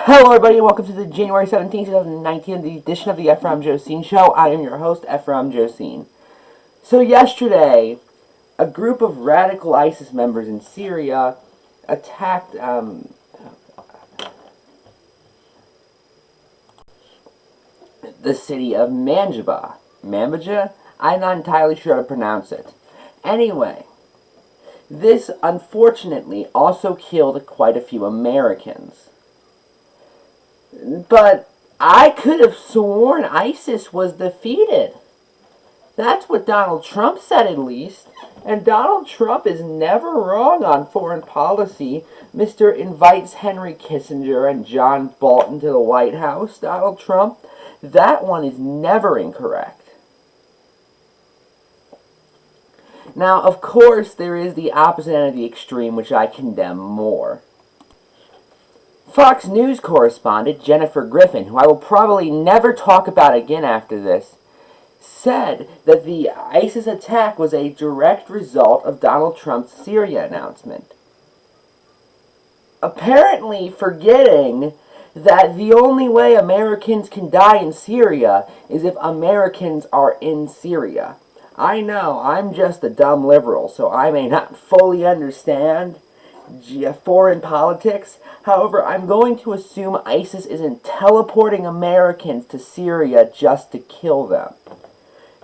Hello everybody and welcome to the January 17th, 2019 edition of the Ephrom Josine Show. I am your host, Ephrom Josine. So yesterday, a group of radical ISIS members in Syria attacked the city of Manbij. Manbij? I'm not entirely sure how to pronounce it. Anyway, this unfortunately also killed quite a few Americans. But I could have sworn ISIS was defeated. That's what Donald Trump said, at least. And Donald Trump is never wrong on foreign policy. Mr. invites Henry Kissinger and John Bolton to the White House, Donald Trump. That one is never incorrect. Now, of course, there is the opposite end of the extreme, which I condemn more. Fox News correspondent Jennifer Griffin, who I will probably never talk about again after this, said that the ISIS attack was a direct result of Donald Trump's Syria announcement. Apparently forgetting that the only way Americans can die in Syria is if Americans are in Syria. I know, I'm just a dumb liberal, so I may not fully understand foreign politics. However, I'm going to assume ISIS isn't teleporting Americans to Syria just to kill them.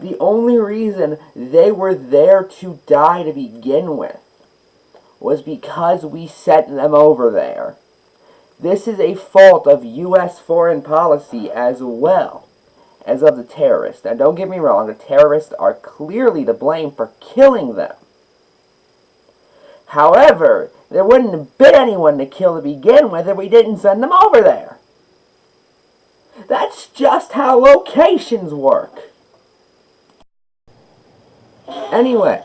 The only reason they were there to die to begin with was because we sent them over there. This is a fault of U.S. foreign policy as well as of the terrorists. Now, don't get me wrong, the terrorists are clearly to blame for killing them. However, there wouldn't have been anyone to kill to begin with if we didn't send them over there. That's just how locations work. Anyway,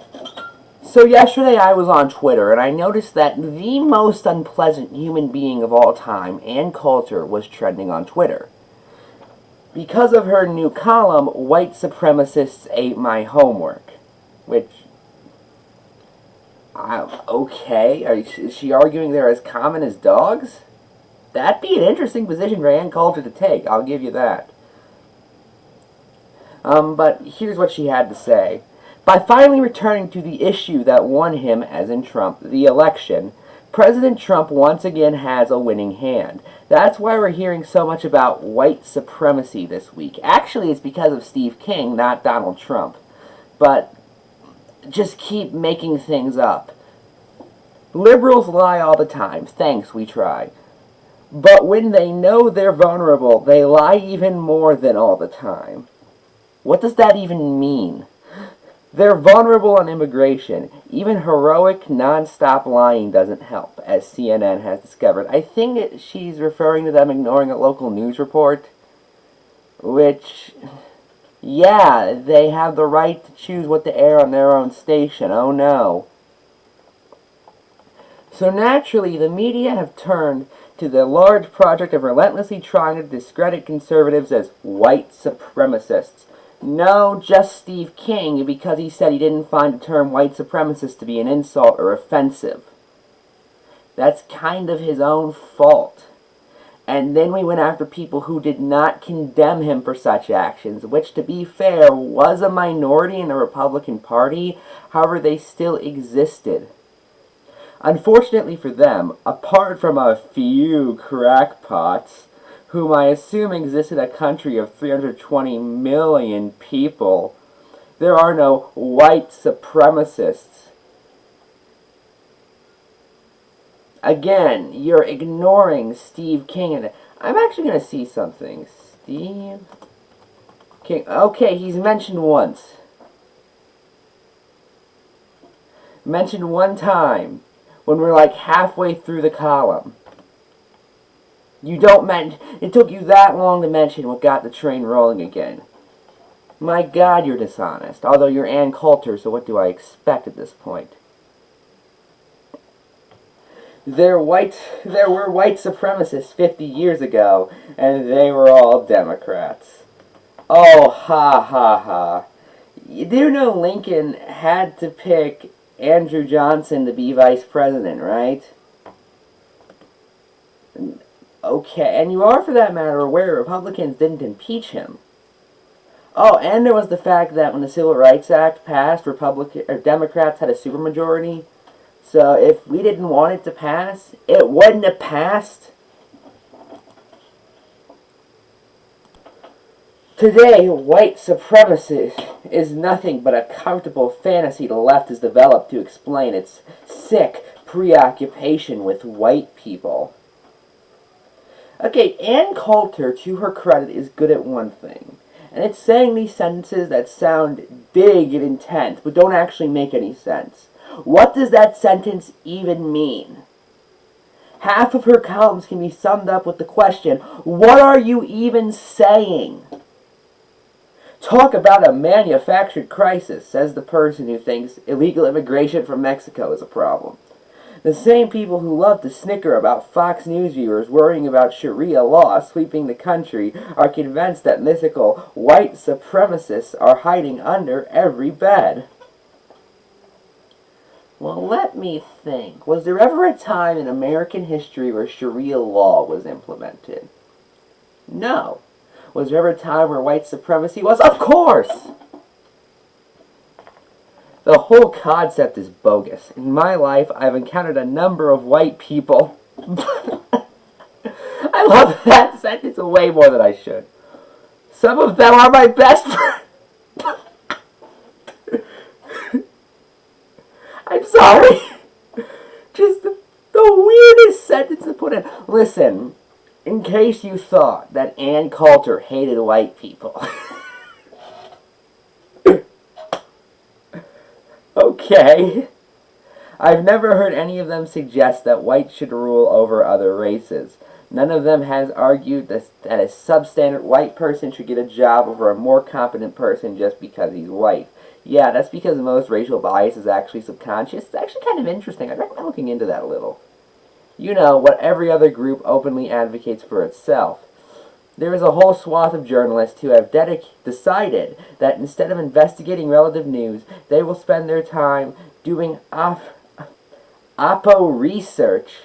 so yesterday I was on Twitter and I noticed that the most unpleasant human being of all time and culture was trending on Twitter. Because of her new column, White Supremacists Ate My Homework, which... okay, is she arguing they're as common as dogs? That'd be an interesting position for Ann Coulter to take, I'll give you that. But here's what she had to say. By finally returning to the issue that won him, as in Trump, the election, President Trump once again has a winning hand. That's why we're hearing so much about white supremacy this week. Actually, it's because of Steve King, not Donald Trump. But just keep making things up. Liberals lie all the time. Thanks, we try. But when they know they're vulnerable, they lie even more than all the time. What does that even mean? They're vulnerable on immigration. Even heroic, non-stop lying doesn't help, as CNN has discovered. I think she's referring to them ignoring a local news report, which... yeah, they have the right to choose what to air on their own station. Oh no. So naturally, the media have turned to the large project of relentlessly trying to discredit conservatives as white supremacists. No, just Steve King, because he said he didn't find the term white supremacist to be an insult or offensive. That's kind of his own fault. And then we went after people who did not condemn him for such actions, which, to be fair, was a minority in the Republican Party. However, they still existed. Unfortunately for them, apart from a few crackpots, whom I assume exist in a country of 320 million people, there are no white supremacists. Again, you're ignoring Steve King. And I'm actually going to see something. Steve King. Okay, he's mentioned once. Mentioned one time when we're like halfway through the column. You don't mention... it took you that long to mention what got the train rolling again. My God, you're dishonest. Although you're Ann Coulter, so what do I expect at this point? There were white supremacists 50 years ago, and they were all Democrats. Oh, ha, ha, ha. You do know Lincoln had to pick Andrew Johnson to be vice president, right? Okay, and you are, for that matter, aware Republicans didn't impeach him. Oh, and there was the fact that when the Civil Rights Act passed, Democrats had a supermajority. So if we didn't want it to pass, it wouldn't have passed. Today, white supremacy is nothing but a comfortable fantasy the left has developed to explain its sick preoccupation with white people. Okay, Ann Coulter, to her credit, is good at one thing. And it's saying these sentences that sound big and intense, but don't actually make any sense. What does that sentence even mean? Half of her columns can be summed up with the question, what are you even saying? Talk about a manufactured crisis, says the person who thinks illegal immigration from Mexico is a problem. The same people who love to snicker about Fox News viewers worrying about Sharia law sweeping the country are convinced that mythical white supremacists are hiding under every bed. Well, let me think. Was there ever a time in American history where Sharia law was implemented? No. Was there ever a time where white supremacy was? Of course! The whole concept is bogus. In my life, I've encountered a number of white people. I love that sentence way more than I should. Some of them are my best friends. I'm sorry. Just the weirdest sentence to put in. Listen, in case you thought that Ann Coulter hated white people. Okay. I've never heard any of them suggest that whites should rule over other races. None of them has argued that a substandard white person should get a job over a more competent person just because he's white. Yeah, that's because most racial bias is actually subconscious. It's actually kind of interesting. I'd recommend looking into that a little. You know, what every other group openly advocates for itself. There is a whole swath of journalists who have decided that instead of investigating relative news, they will spend their time doing oppo research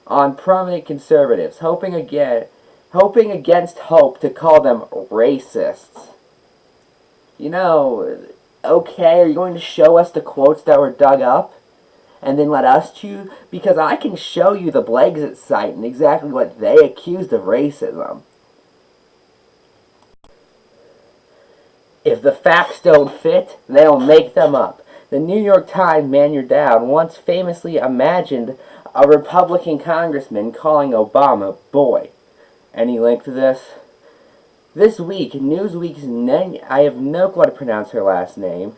on prominent conservatives, hoping against hope to call them racists. You know, okay, are you going to show us the quotes that were dug up? And then let us choose? Because I can show you the Brexit site and exactly what they accused of racism. If the facts don't fit, they'll make them up. The New York Times man you're down once famously imagined a Republican congressman calling Obama boy. Any link to this? This week, Newsweek's I have no clue how to pronounce her last name,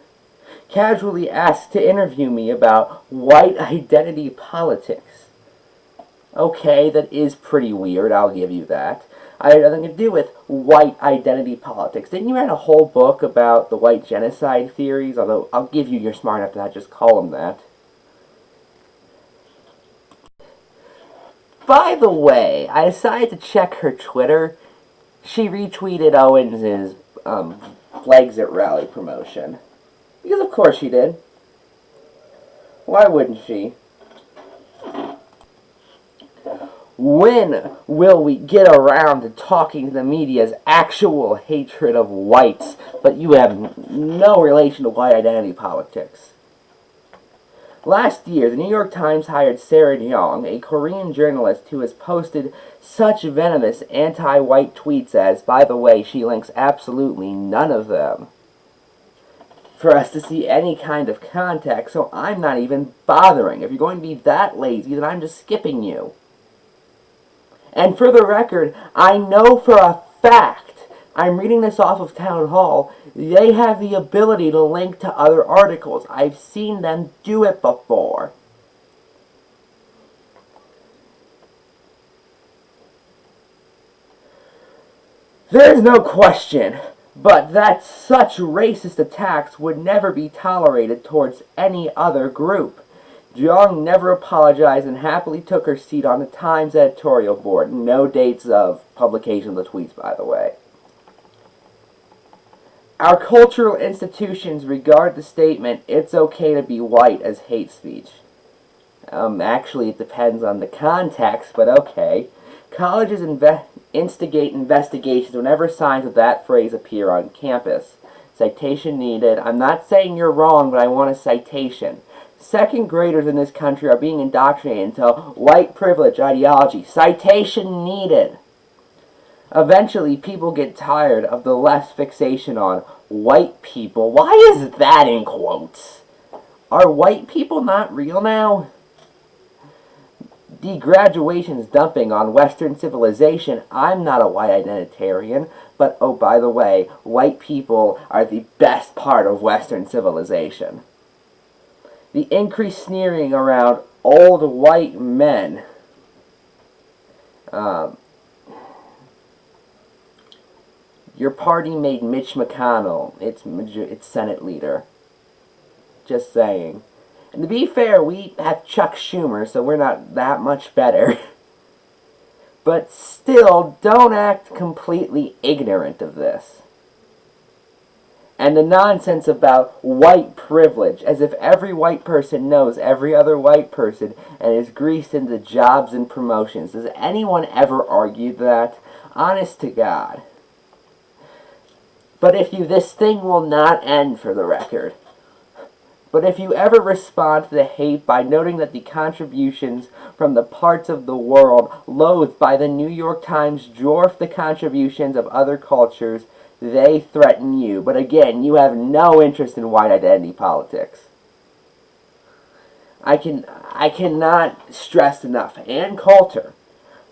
casually asked to interview me about white identity politics. Okay, that is pretty weird, I'll give you that. I had nothing to do with white identity politics. Didn't you write a whole book about the white genocide theories? Although, I'll give you, you're smart enough to not just call them that. By the way, I decided to check her Twitter. She retweeted Owens' Brexit rally promotion. Because of course she did. Why wouldn't she? When will we get around to talking to the media's actual hatred of whites, but you have no relation to white identity politics? Last year, the New York Times hired Sarah Young, a Korean journalist who has posted such venomous anti-white tweets as, by the way, she links absolutely none of them, for us to see any kind of context, so I'm not even bothering. If you're going to be that lazy, then I'm just skipping you. And for the record, I know for a fact, I'm reading this off of Town Hall, they have the ability to link to other articles. I've seen them do it before. There's no question but that such racist attacks would never be tolerated towards any other group. Jung never apologized and happily took her seat on the Times editorial board. No dates of publication of the tweets, by the way. Our cultural institutions regard the statement, "it's okay to be white," as hate speech. Actually, it depends on the context, but okay. Colleges instigate investigations whenever signs of that phrase appear on campus. Citation needed. I'm not saying you're wrong, but I want a citation. Second graders in this country are being indoctrinated into white privilege ideology. Citation needed. Eventually, people get tired of the left's fixation on white people. Why is that in quotes? Are white people not real now? Degraduation's dumping on Western civilization. I'm not a white identitarian, but oh, by the way, white people are the best part of Western civilization. The increased sneering around old white men. Your party made Mitch McConnell its Senate leader. Just saying. And to be fair, we have Chuck Schumer, so we're not that much better. But still, don't act completely ignorant of this. And the nonsense about white privilege, as if every white person knows every other white person and is greased into jobs and promotions. Does anyone ever argue that? Honest to God. But this thing will not end, for the record. But if you ever respond to the hate by noting that the contributions from the parts of the world loathed by the New York Times dwarf the contributions of other cultures, they threaten you. But again, you have no interest in white identity politics. I cannot stress enough. Ann Coulter,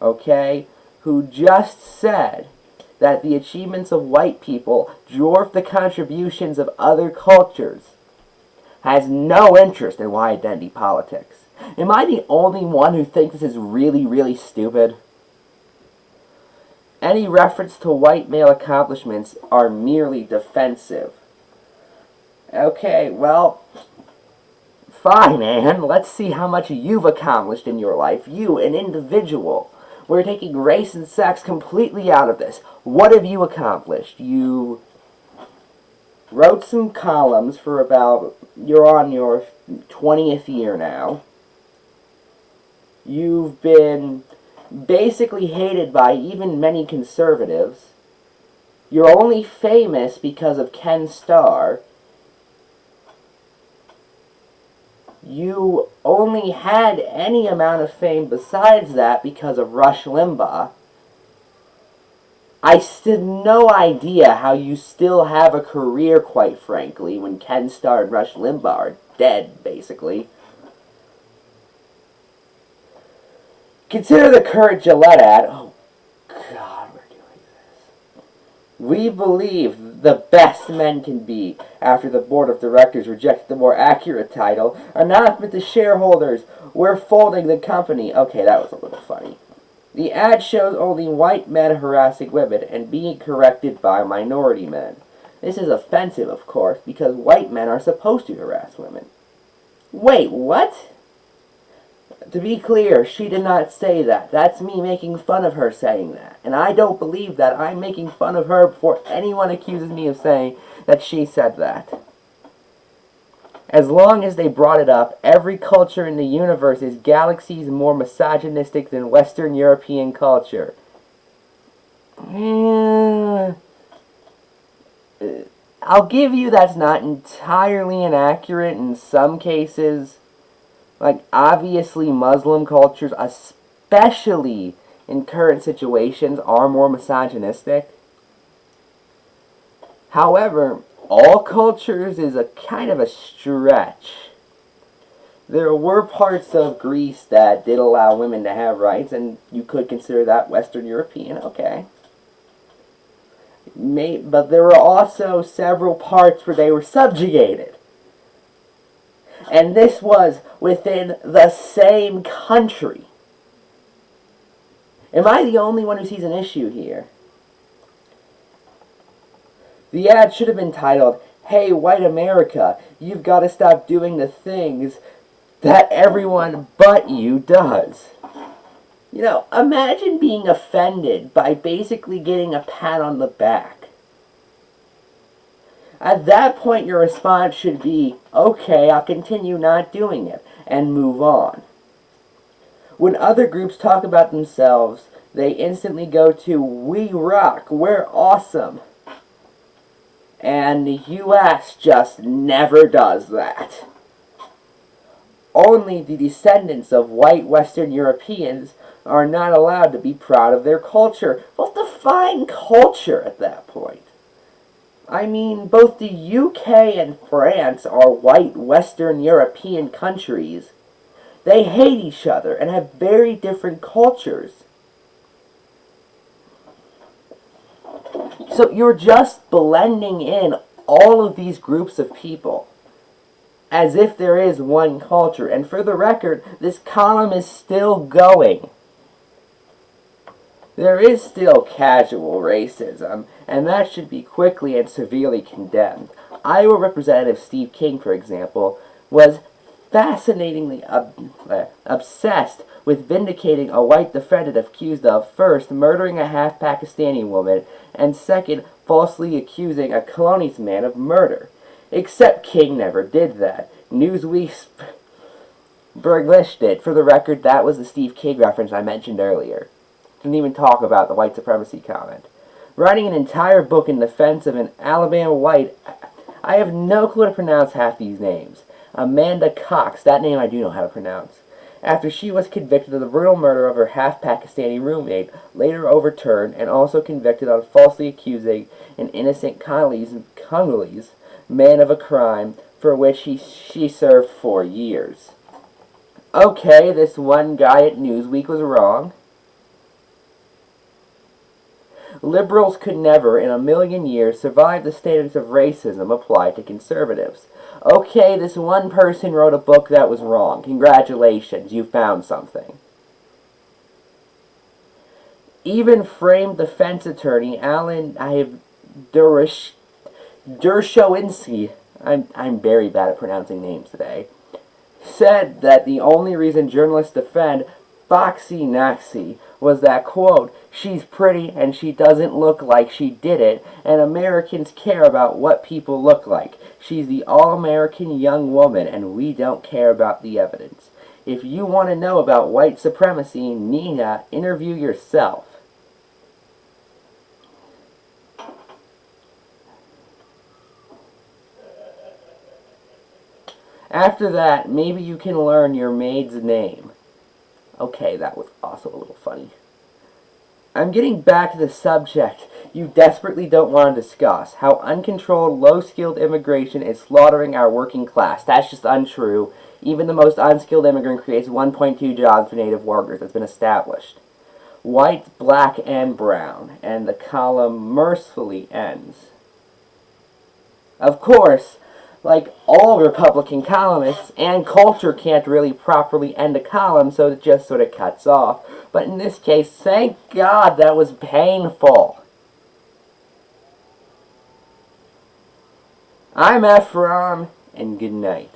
okay, who just said that the achievements of white people dwarf the contributions of other cultures, has no interest in white identity politics. Am I the only one who thinks this is really, really stupid? Any reference to white male accomplishments are merely defensive. Okay, well, fine, Anne. Let's see how much you've accomplished in your life. You, an individual. We're taking race and sex completely out of this. What have you accomplished? You wrote some columns for you're on your 20th year now. You've been basically hated by even many conservatives. You're only famous because of Ken Starr. You only had any amount of fame besides that because of Rush Limbaugh. I still have no idea how you still have a career, quite frankly, when Ken Starr and Rush Limbaugh are dead, basically. Consider the current Gillette ad. Oh, God, we're doing this. We believe the best men can be after the board of directors rejected the more accurate title. Announcement to shareholders, we're folding the company. Okay, that was a little funny. The ad shows only white men harassing women and being corrected by minority men. This is offensive, of course, because white men are supposed to harass women. Wait, what? To be clear, she did not say that. That's me making fun of her saying that. And I don't believe that. I'm making fun of her before anyone accuses me of saying that she said that. As long as they brought it up, every culture in the universe is galaxies more misogynistic than Western European culture. I'll give you that's not entirely inaccurate in some cases. Like, obviously Muslim cultures, especially in current situations, are more misogynistic. However, all cultures is a kind of a stretch. There were parts of Greece that did allow women to have rights, and you could consider that Western European, okay. But there were also several parts where they were subjugated. And this was within the same country. Am I the only one who sees an issue here? The ad should have been titled, "Hey, white America, you've got to stop doing the things that everyone but you does." You know, imagine being offended by basically getting a pat on the back. At that point, your response should be, okay, I'll continue not doing it, and move on. When other groups talk about themselves, they instantly go to, "We rock, we're awesome." And the US just never does that. Only the descendants of white Western Europeans are not allowed to be proud of their culture. Well, define culture at that point. I mean, both the UK and France are white Western European countries. They hate each other and have very different cultures. So you're just blending in all of these groups of people as if there is one culture. And for the record, this column is still going. There is still casual racism, and that should be quickly and severely condemned. Iowa Representative Steve King, for example, was fascinatingly obsessed with vindicating a white defendant accused of, first, murdering a half-Pakistani woman, and second, falsely accusing a Colonies man of murder. Except King never did that. Newsweek Berglished it. For the record, that was the Steve King reference I mentioned earlier. Didn't even talk about the white supremacy comment. Writing an entire book in defense of an Alabama white, I have no clue how to pronounce half these names. Amanda Cox, that name I do know how to pronounce, after she was convicted of the brutal murder of her half-Pakistani roommate, later overturned, and also convicted on falsely accusing an innocent Congolese man of a crime for which she served 4 years. Okay, this one guy at Newsweek was wrong. Liberals could never, in a million years, survive the standards of racism applied to conservatives. Okay, this one person wrote a book that was wrong. Congratulations, you found something. Even famed defense attorney Alan Dershowinski, I'm very bad at pronouncing names today, said that the only reason journalists defend Foxy Naxi was that, quote, "She's pretty and she doesn't look like she did it, and Americans care about what people look like. She's the all-American young woman, and we don't care about the evidence. If you want to know about white supremacy, Nina, interview yourself." After that, maybe you can learn your maid's name. Okay, that was also a little funny. I'm getting back to the subject you desperately don't want to discuss, how uncontrolled, low-skilled immigration is slaughtering our working class. That's just untrue. Even the most unskilled immigrant creates 1.2 jobs for native workers. That's been established. White, black, and brown. And the column mercifully ends. Of course, like all Republican columnists, and culture can't really properly end a column, so it just sort of cuts off. But in this case, thank God that was painful. I'm Ephrom, and good night.